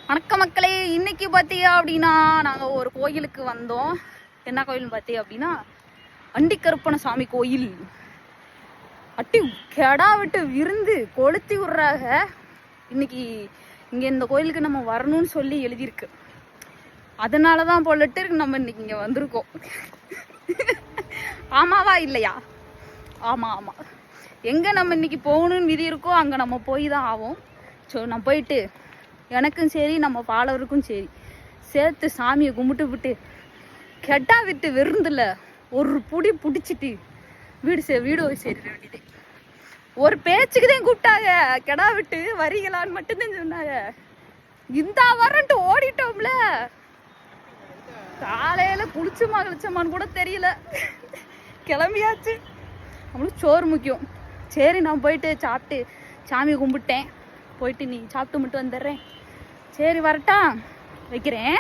வணக்க மக்களே, இன்னைக்கு பார்த்தீங்க அப்படின்னா நாங்கள் ஒரு கோயிலுக்கு வந்தோம். என்ன கோயில்னு பார்த்தீங்க அப்படின்னா அண்டிக்கருப்பண சாமி கோயில். அட்டி கெடா விட்டு விருந்து கொளுத்தி விடுறாங்க. இன்னைக்கு இங்கே இந்த கோயிலுக்கு நம்ம வரணும்னு சொல்லி எழுதியிருக்கு. அதனால தான் போலட்டு நம்ம இன்னைக்கு இங்கே வந்திருக்கோம். ஆமாவா இல்லையா? ஆமாம் ஆமாம். எங்கே நம்ம இன்னைக்கு போகணும்னு விதி இருக்கோ அங்கே நம்ம போய் தான் ஆகும். ஸோ நான் போயிட்டு எனக்கும் சரி நம்ம ஃபாலோவருக்கும் சரி சேர்த்து சாமியை கும்பிட்டு விட்டு கெட்டா விட்டு விருந்தில் ஒரு புடி பிடிச்சிட்டு வீடு சரி வேண்டியது. ஒரு பேச்சுக்கு தான் கூப்பிட்டாங்க, கெடா விட்டு வரீங்களான்னு மட்டும்தான் சொன்னாங்க. இந்த வரன்ட்டு ஓடிட்டோம்ல. காலையில் குளிச்சமான்னு கூட தெரியல, கிளம்பியாச்சு. நம்மளுக்கு சோறு முக்கியம். சரி நான் போயிட்டு சாப்பிட்டு சாமி கும்பிட்டேன். போயிட்டு நீ சாப்பிட்டு மட்டும் வந்துடுறேன். சரி வரட்டா, வைக்கிறேன்.